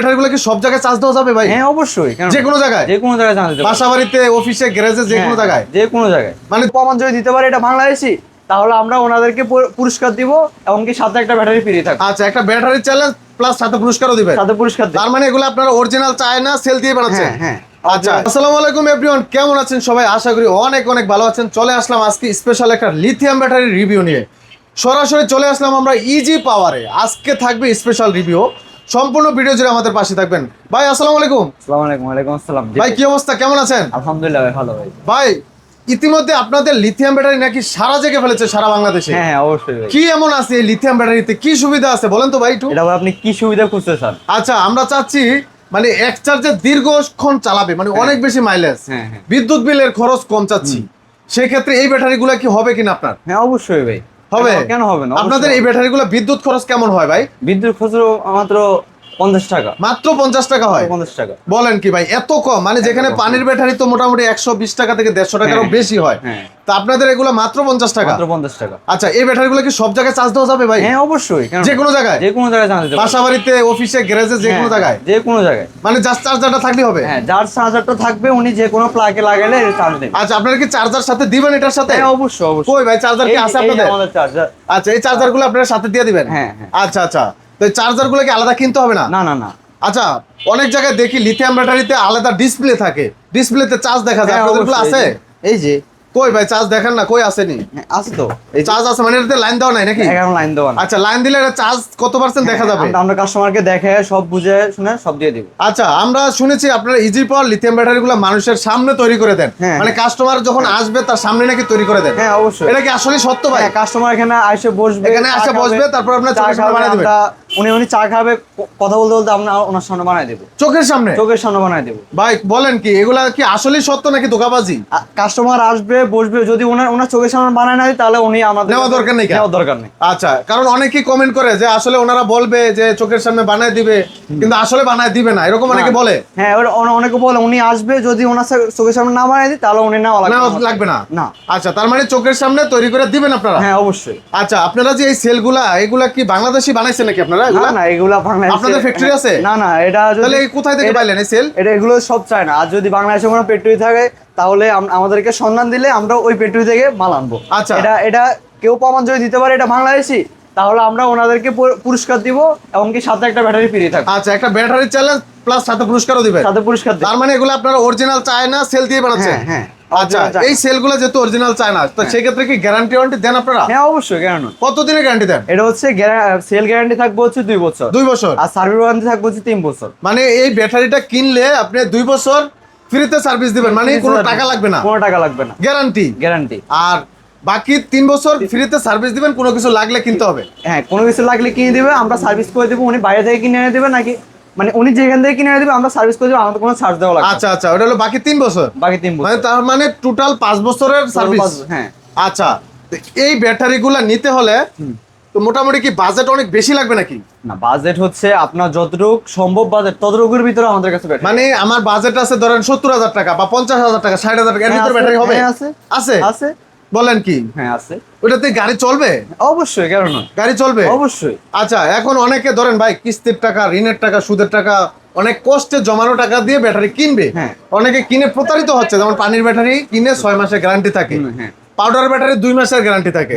ব্যাটারিগুলো কি সব জায়গায় চার্জ দেওয়া যাবে ভাই? হ্যাঁ অবশ্যই, যে কোনো জায়গায়, যে কোনো জায়গায় চার্জ দিতে বাসা বাড়িতে, অফিসে, গ্যারেজে, যে কোনো জায়গায়, যে কোনো জায়গায়। মানে প্রমাণ যদি দিতে পারে এটা বাংলাদেশি, তাহলে আমরা ওনাদেরকে পুরস্কার দিব এবং কি সাথে একটা ব্যাটারি ফ্রি থাকবে। আচ্ছা, একটা ব্যাটারি চ্যালেঞ্জ প্লাস সাথে পুরস্কারও দিবেন। সাথে পুরস্কার তার মানে এগুলো আপনারা অরিজিনাল চায়না সেল দিয়ে বানাচ্ছেন? হ্যাঁ। আচ্ছা, আসসালামু আলাইকুম এভরিওয়ান, কেমন আছেন সবাই? আশা করি অনেক অনেক ভালো আছেন। চলে আসলাম আজকে স্পেশাল একটা লিথিয়াম ব্যাটারি রিভিউ নিয়ে। সরাসরি চলে আসলাম আমরা ইজি পাওয়ারে। আজকে থাকবে স্পেশাল রিভিউ, সম্পূর্ণ ভিডিও জুড়ে আমাদের পাশে থাকবেন। ভাই আসসালামু আলাইকুম। আসসালামু আলাইকুম। ওয়ালাইকুম আসসালাম। ভাই কি অবস্থা, কেমন আছেন? আলহামদুলিল্লাহ ভাই, ভালো ভাই। ভাই ইতিমধ্যে আপনাদের লিথিয়াম ব্যাটারি নাকি সারা জায়গায় ফেলেছে, সারা বাংলাদেশে। হ্যাঁ অবশ্যই ভাই। কি এমন আছে এই লিথিয়াম ব্যাটারিতে, কি সুবিধা আছে বলেন তো ভাই একটু। এটা ভাই আপনি কি সুবিধা খুঁজতে চান? আচ্ছা, আমরা চাচ্ছি মানে এক চার্জে দীর্ঘক্ষণ চালাবে, মানে অনেক বেশি মাইলেজ, হ্যাঁ। বিদ্যুৎ বিলের খরচ কম চাচ্ছি। সেই ক্ষেত্রে এই ব্যাটারিগুলো কি হবে কিনা আপনার? হ্যাঁ অবশ্যই ভাই হবে। কেন হবে না? আপনাদের এই ব্যাটারিগুলো বিদ্যুৎ খরচ কেমন হয় ভাই? বিদ্যুৎ খরচ মাত্র 50 টাকা। মাত্র 50 টাকা হয়? 50 টাকা। বলেন কি ভাই, এত কম? মানে যেখানে পানির ব্যাটারি তো মোটামুটি 120 টাকা থেকে 150 টাকারও বেশি হয়, তা আপনাদের এগুলো মাত্র 50 টাকা? মাত্র 50 টাকা। আচ্ছা, এই ব্যাটারিগুলো কি সব জায়গায় চার্জ দেওয়া যাবে ভাই? হ্যাঁ অবশ্যই, যে কোনো জায়গায়, যে কোনো জায়গায় চার্জ দিতে পারবেন। বাসা বাড়িতে, অফিসে, গ্যারেজে, যে কোনো জায়গায়, যে কোনো জায়গায়, মানে জাস্ট চার্জারটা থাকলে হবে? হ্যাঁ, যার চার্জারটা থাকবে উনি যে কোনো প্লাগে লাগালে চার্জ দেবে। আচ্ছা, আপনারা কি চার্জার সাথে দিবেন এটার সাথে? হ্যাঁ অবশ্যই। কই ভাই, চার্জার কি আছে আপনাদের? আমাদের চার্জার। আচ্ছা, এই চার্জারগুলো আপনারা সাথে দিয়ে দিবেন? হ্যাঁ। আচ্ছা, তো এই চার্জারগুলো কি আলাদা কিনতে হবে না? না। আচ্ছা, অনেক জায়গায় দেখি লিথিয়াম ব্যাটারিতে আলাদা ডিসপ্লে থাকে, ডিসপ্লেতে চার্জ দেখা যায়, আপনাদের গুলো আছে? এই যে কই ভাই, চার্জ দেখেন না, কই আসেনি? আছে তো, এই চার্জ আছে মানে এটাতে লাইন দেওয়া নাই নাকি? এখন লাইন দেওয়া না। আচ্ছা, লাইন দিলে এটা চার্জ কত পার্সেন্ট দেখা যাবে? আমরা কাস্টমারকে দেখে সব বুঝে শুনে সব দিয়ে দিব। আচ্ছা, আমরা শুনেছি আপনারা ইজি পাওয়ার লিথিয়াম ব্যাটারিগুলো মানুষের সামনে তৈরি করে দেন, মানে কাস্টমার যখন আসবে তার সামনে নাকি তৈরি করে দেন? হ্যাঁ অবশ্যই। এটা কি আসলে সত্য ভাই? কাস্টমার এখানে এসে বসবে, তারপর আপনার চোখের সামনে বানিয়ে দিবেন? উনি চা খাবে, কথা বলতে বলতে আমরা ওনার সামনে বানিয়ে দেব। চোখের সামনে বানিয়ে দেব। ভাই বলেন কি, এগুলা কি আসলে সত্য নাকি ধোঁকাবাজি? কাস্টমার আসবে, বসবে, যদি ওনার চোখের সামনে বানায় না তাহলে উনি আমাদের নেওয়া দরকার নেই। আচ্ছা, কারণ অনেকেই কমেন্ট করে যে আসলে ওনারা বলবে যে চোখের সামনে বানায় দিবে, কিন্তু আসলে বানায় দিবে না, এরকম অনেকে বলে। হ্যাঁ, অনেকে বলে উনি আসবে, যদি ওনার চোখের সামনে না বানায় দিই তাহলে উনি নেওয়া লাগবে না। আচ্ছা, তার মানে চোখের সামনে তৈরি করে দিবেন আপনারা? হ্যাঁ অবশ্যই। আচ্ছা, আপনারা যে এই সেলগুলা, এগুলা কি বাংলাদেশি বানাইছেন নাকি আপনারা? না, এগুলা বাংলাদেশে। আপনাদের ফ্যাক্টরি আছে? না, এটা তাহলে কোথায় থেকে পাইলেন এই সেল? এগুলো সব চায় না। আর যদি বাংলাদেশে কোনো ফ্যাক্টরি থাকে তাহলে আমাদেরকে সন্ধান দিলে আমরা ওই ফ্যাক্টরি থেকে মাল আনবো। আচ্ছা, এটা কেউ প্রমাণ যদি দিতে পারে এটা বাংলাদেশি, তাহলে আমরা ওনাদেরকে পুরস্কার দিব এবং কি সাথে একটা ব্যাটারি ফ্রি থাকবে। আচ্ছা, একটা ব্যাটারি চ্যালেঞ্জ প্লাস সাথে পুরস্কারও দিবেন? সাথে পুরস্কার। তার মানে এগুলো আপনারা অরিজিনাল চায়না সেল দিয়ে বানাচ্ছেন? হ্যাঁ। আচ্ছা, এই সেলগুলো যেহেতু অরিজিনাল চায়না, তো সেই ক্ষেত্রে কি গ্যারান্টি ওয়ারেন্টি দেন আপনারা? হ্যাঁ অবশ্যই। গ্যারান্টি কত দিনের গ্যারান্টি দেন? এটা হচ্ছে সেল গ্যারান্টি থাকবে হচ্ছে 2 বছর। 2 বছর। আর সার্ভিস ওয়ারেন্টি থাকবে হচ্ছে 3 বছর। মানে এই ব্যাটারিটা কিনলে আপনি 2 বছর ফ্রিতে সার্ভিস দিবেন, মানে কোনো টাকা লাগবে না? কোনো টাকা লাগবে না, গ্যারান্টি। আর বাকি 3 বছর ফ্রিতে সার্ভিস দিবেন, কোনো কিছু লাগলে কিনতে হবে? হ্যাঁ, কোনো কিছু লাগলে কিনে দিবে, আমরা সার্ভিস করে দেবো। উনি বাইরে থেকে কিনে এনে দেবে নাকি, মানে উনি যেখান থেকে কিনে এনে দেবে আমরা সার্ভিস করে দেবো, আমাদের কোনো চার্জ দেওয়া লাগবে। আচ্ছা, ওটা হলো বাকি 3 বছর। মানে তার মানে টোটাল 5 বছরের সার্ভিস। হ্যাঁ। আচ্ছা, এই ব্যাটারিগুলো নিতে হলে তো মোটামুটি কি বাজেট অনেক বেশি লাগবে নাকি? না, বাজেট হচ্ছে আপনার যতটুকু সম্ভব বাজেট ততটুকুর ভিতরে আমাদের কাছে ব্যাটারি। মানে আমার বাজেট আছে ধরেন 70,000 টাকা বা 50,000 টাকা, 60,000 টাকা, এর ভিতরে ব্যাটারি হবে? আছে। বলেন কি? হ্যাঁ আছে। ওটাতে গাড়ি চলবে? অবশ্যই, কেন না, গাড়ি চলবে অবশ্যই। আচ্ছা, এখন অনেকে ধরেন ভাই কিস্তির টাকা, ঋণের টাকা, সুদের টাকা, অনেক কষ্টে জমানো টাকা দিয়ে ব্যাটারি কিনবে। অনেকে কিনে প্রতারিত হচ্ছে, যেমন পানির ব্যাটারি কিনে 6 মাসের গ্যারান্টি থাকে, পাউডার ব্যাটারি 2 মাসের গ্যারান্টি থাকে,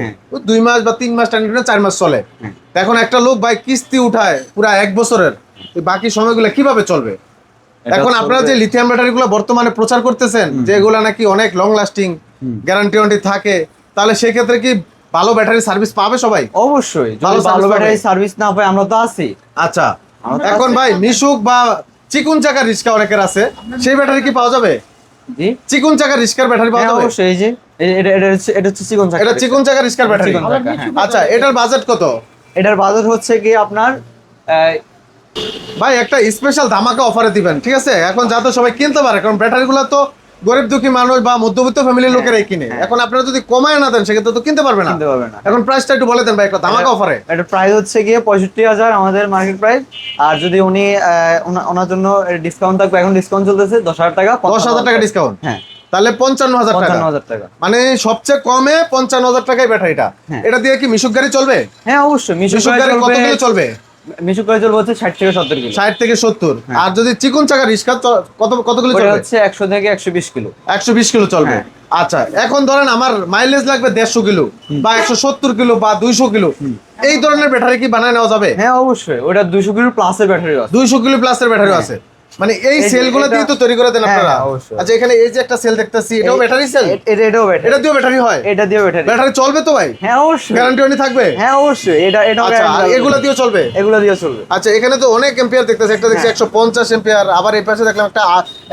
2 মাস বা 3 মাস টানি 4 মাস চলে। এখন একটা লোক ভাই কিস্তি উঠায় পুরো 1 বছরের, বাকি সময়গুলো কিভাবে চলবে? এখন আপনারা যে লিথিয়াম ব্যাটারিগুলো বর্তমানে প্রচার করতেছেন যে এগুলা নাকি অনেক লং লাস্টিং, গ্যারান্টি ওয়ারেন্টি থাকে, তাহলে সেই ক্ষেত্রে কি ভালো ব্যাটারি সার্ভিস পাবে সবাই? অবশ্যই, ভালো ব্যাটারি সার্ভিস না পাই আমরা তো আছি। আচ্ছা, এখন ভাই মিশুক বা চিকুন চাকার রিস্কা অনেকের আছে, সেই ব্যাটারি কি পাওয়া যাবে? জি, চিকুন চাকার রিস্কার ব্যাটারি পাওয়া যাবে? অবশ্যই। এই যে এটা হচ্ছে চিকুন চাকা, এটা চিকুন চাকার রিস্কার ব্যাটারি। আচ্ছা, এটার বাজেট কত? এটার বাজেট হচ্ছে কি আপনার ভাই একটা স্পেশাল ধামাকা অফারে দিবেন, ঠিক আছে? এখন যাতে সবাই কিনতে পারে, কারণ ব্যাটারিগুলো তো গরিব দুঃখী মানুষ বা মধ্যবিত্ত ফ্যামিলির লোকেরাই কিনে। এখন আপনারা যদি কমায় না দেন সেক্ষেত্রে তো কিনতে পারবে না। এখন প্রাইসটা একটু বলে দেন ভাই, একটা ধামাকা অফারে। এটা প্রাইস হচ্ছে গিয়ে 65,000 আমাদের মার্কেট প্রাইস। আর যদি উনি ওনার জন্য ডিসকাউন্ট থাকবে, এখন ডিসকাউন্ট চলতেছে 10,000 টাকা। 10,000 টাকা ডিসকাউন্ট? হ্যাঁ, তাহলে 55,000 টাকা। মানে সবচেয়ে কমে 55,000 টাকায় ব্যাটারিটা। এটা দিয়ে কি মিশুক গাড়ি চলবে? হ্যাঁ অবশ্যই, মিশুক গাড়ি কত কিলো চলবে? মিশুক করে চলবে হচ্ছে 60 থেকে 70 কিলো। 60 থেকে 70। আর যদি চিকন চাকা রিস্কা কতগুলো ওটা চলবে? হচ্ছে 100 থেকে 120 কিলো। 120 কিলো চলবে। হ্যাঁ। আচ্ছা, এখন ধরেন আমার মাইলেজ লাগবে 150 কিলো বা 170 কিলো বা 200 কিলো, এই ধরনের ব্যাটারি কি বানায় নেওয়া যাবে? হ্যাঁ অবশ্যই, ওটা 200 কিলো প্লাসের ব্যাটারি আছে। 200 কিলো প্লাসের ব্যাটারি আছে, মানে এই এই যে সেলগুলো দিয়ে তো তৈরি করে দেন হ্যাঁ, আপনারা? অবশ্যই। আচ্ছা, এখানে এই যে একটা সেল দেখতেছি, এটাও ব্যাটারি সেল? এটাও ব্যাটারি। এটা দিয়েও ব্যাটারি হয়? এটা দিয়েও ব্যাটারি। ব্যাটারি চলবে তো ভাই? হ্যাঁ অবশ্যই। গ্যারান্টি ওয়ারেন্টি থাকবে? হ্যাঁ অবশ্যই, এটাও আচ্ছা, আর এগুলো দিয়েও চলবে? এগুলো দিয়ে চলবে। আচ্ছা, এখানে তো অনেক এম্পিয়ার দেখতেছি, একটা দেখছি 150 এম্পিয়ার, আবার এই পাশে দেখলাম একটা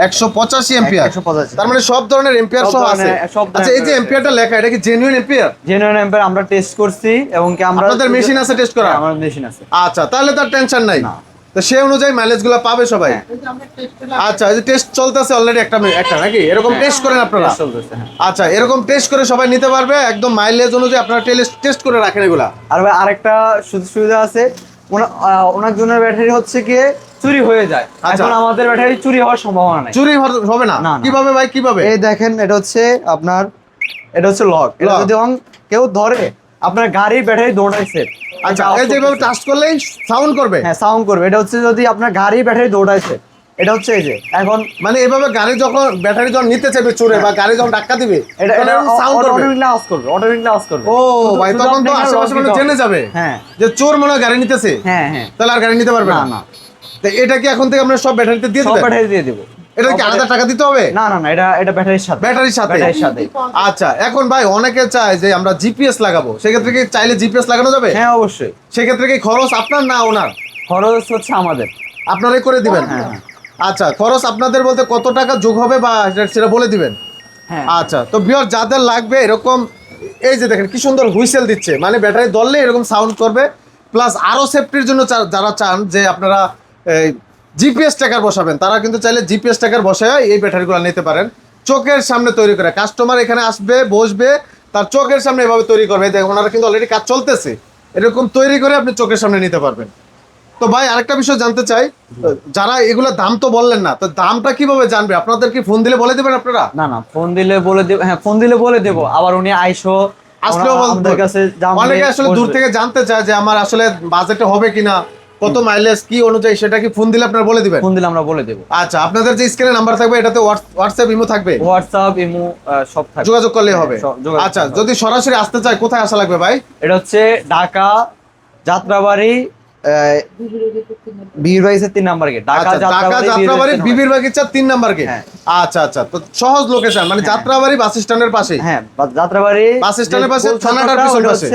185 এম্পিয়ার। 185 তার মানে সব ধরনের এম্পিয়ার সব সহ ধরনের- আছে। সব ধরনের আচ্ছা, এই যে এম্পিয়ারটা লেখা, এটা কি জেনুইন এম্পিয়ার? জেনুইন অ্যাম্পিয়ার আমরা টেস্ট করছি, এবং কি আমরা আপনাদের মেশিন আছে টেস্ট করা? হ্যাঁ, আমার মেশিন আছে। আচ্ছা, তাহলে তার টেনশন নাই। না। তো সেই অনুযায়ী মাইলেজ গুলো পাবে সবাই। হ্যাঁ। আচ্ছা, এই যে টেস্ট চলতেছে অলরেডি একটা নাকি এরকম টেস্ট করেন আপনারা? টেস্ট চলতেছে, হ্যাঁ। আচ্ছা, এরকম টেস্ট করে সবাই নিতে পারবে, একদম মাইলেজ অনুযায়ী আপনারা টেস্ট করে রাখেন এগুলা। আর ভাই আরেকটা সুবিধা আছে, ওনার জন্য ব্যাটারি হচ্ছে কি চুরি হয়ে যায়। আচ্ছা। এখন আমাদের ব্যাটারি চুরি হওয়ার সম্ভাবনা নাই। চুরি হবে না? না, না। কিভাবে ভাই, কিভাবে? এই দেখেন, এটা হচ্ছে আপনার, এটা হচ্ছে লক। এটা Lock। যদি কেউ ধরে, আপনার গাড়ির ব্যাটারি দৌড়াইছে। আচ্ছা, এই যে এইভাবে টাচ করলেই সাউন্ড করবে? হ্যাঁ, সাউন্ড করবে। এটা হচ্ছে যদি আপনার গাড়ির ব্যাটারি দৌড়াইছে, এটা হচ্ছে এই যে এখন মানে এভাবে গাড়ি যখন ব্যাটারি যখন নিতে চাইবে চুরে বা গাড়ি যখন ধাক্কা দিবে, এটা সাউন্ড করবে? অটোমেটিকলি আওয়াজ করবে, অটোমেটিকলি আওয়াজ করবে। ও ভাই, শুধু তখন তো আপনাকে আশেপাশে lock মানুষ দিতে জেনে হবে। যাবে হ্যাঁ, যে চোর মনে হয় গাড়ি নিতেছে, হ্যাঁ, হ্যাঁ। তাহলে আর গাড়ি নিতে পারবে না। না, না। তো এটা কি এখন থেকে আমরা সব ব্যাটারিতে দিয়ে সব দিবেন? ব্যাটারি দিয়ে দিব। এটা কি আলাদা টাকা দিতে হবে? না, না, না, এটা ব্যাটারির সাথে। ব্যাটারির সাথে? ব্যাটারির সাথে। আচ্ছা, এখন ভাই অনেকে চায় যে আমরা জিপিএস লাগাবো, সেক্ষেত্রে কি চাইলে জিপিএস লাগানো যাবে? হ্যাঁ অবশ্যই। সেক্ষেত্রে কি খরচ আপনার না ওনার? খরচ হচ্ছে আমাদের। আপনারাই করে দিবেন? হ্যাঁ। আচ্ছা, খরচ আপনাদের বলতে কত টাকা যোগ হবে বা সেটা বলে দিবেন? হ্যাঁ। আচ্ছা, তো ভিউয়ার যাদের লাগবে এরকম, এই যে দেখেন কি সুন্দর হুইসেল দিচ্ছে, মানে ব্যাটারি ধরলে এরকম সাউন্ড করবে, প্লাস আরো সেফটির জন্য যারা চান যে আপনারা জিপিএস ট্র্যাকার বসাবেন, তারা কিন্তু চাইলে জিপিএস ট্র্যাকার বসায় এই ব্যাটারিগুলো নিতে পারেন। চোখের সামনে তৈরি করে কাস্টমার এখানে আসবে, বসবে, তার চোখের সামনে এভাবে তৈরি করবে। দেখুন, ওনারা কিন্তু অলরেডি কাজ চলতেছে, এরকম তৈরি করে আপনি চোখের সামনে নিতে পারবেন। তো ভাই আরেকটা বিষয় জানতে চাই, যারা এগুলো দাম তো বললেন না, তো দামটা কিভাবে জানবে? আপনাদের কি ফোন দিলে বলে দেবেন আপনারা? না, না, ফোন দিলে বলে দেব। হ্যাঁ, ফোন দিলে বলে দেব। আবার উনি আসলেও আমাদের কাছে অনেকে আসলে দূর থেকে জানতে চায় যে আমার আসলে বাজেটে হবে কিনা, কত মাইলেজ কি অনুযায়ী, সেটা কি ফোন দিলে আপনারা বলে দিবেন? ফোন দিলে আমরা বলে দেব। আচ্ছা, আপনাদের যে স্ক্রিনে নাম্বার থাকবে এটাতে হোয়াটসঅ্যাপ ইমো থাকবে? হোয়াটসঅ্যাপ, ইমো সব থাকবে। যোগাযোগ করলেই হবে? হ্যাঁ, যোগাযোগ আচ্ছা, করতে হবে। যদি সরাসরি আসতে চায় কোথায় আসা লাগবে ভাই? এটা হচ্ছে ঢাকা যাত্রাবাড়ি, বীর বাইসের 3 নাম্বার গেট। আচ্ছা, ঢাকা যাত্রাবাড়ি বিবির বাগিচা 3 নাম্বার গেট। হ্যাঁ। আচ্ছা, আচ্ছা, তো সহজ লোকেশন, মানে যাত্রাবাড়ি বাস স্ট্যান্ডের পাশে? হ্যাঁ, যাত্রাবাড়ি বাস স্ট্যান্ডের পাশে, থানাটার পিছন পাশে?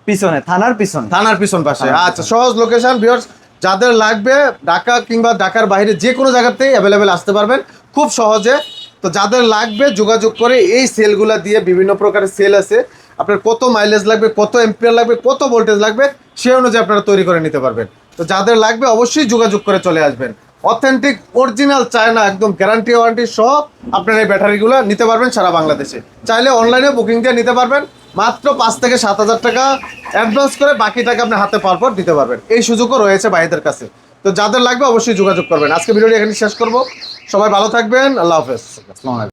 পিছনে, থানার পিছনে। থানার পিছন পাশে। আচ্ছা, সহজ লোকেশন। ভিউয়ার্স, যাদের লাগবে ঢাকা কিংবা ঢাকার বাইরে যে কোনো জায়গাতেই অ্যাভেলেবেল আসতে পারবেন খুব সহজে। তো যাদের লাগবে যোগাযোগ করে এই সেলগুলা দিয়ে, বিভিন্ন প্রকারের সেল আছে, আপনার কত মাইলেজ লাগবে, কত এম্পিয়ার লাগবে, কত ভোল্টেজ লাগবে, সেই অনুযায়ী আপনারা তৈরি করে নিতে পারবেন। তো যাদের লাগবে অবশ্যই যোগাযোগ করে চলে আসবেন। অথেন্টিক অরিজিনাল চায়না, একদম গ্যারান্টি ওয়ারেন্টি সহ আপনারা এই ব্যাটারিগুলো নিতে পারবেন সারা বাংলাদেশে। চাইলে অনলাইনে বুকিং দিয়ে নিতে পারবেন, মাত্র 5 থেকে 7,000 টাকা অ্যাডভান্স করে বাকি টাকা আপনি হাতে পাওয়ার পর দিতে পারবেন। এই সুযোগও রয়েছে ভাইদের কাছে। তো যাদের লাগবে অবশ্যই যোগাযোগ করবেন। আজকে ভিডিওটি এখানে শেষ করব। সবাই ভালো থাকবেন, আল্লাহ হাফেজ। আসসালামু আলাইকুম।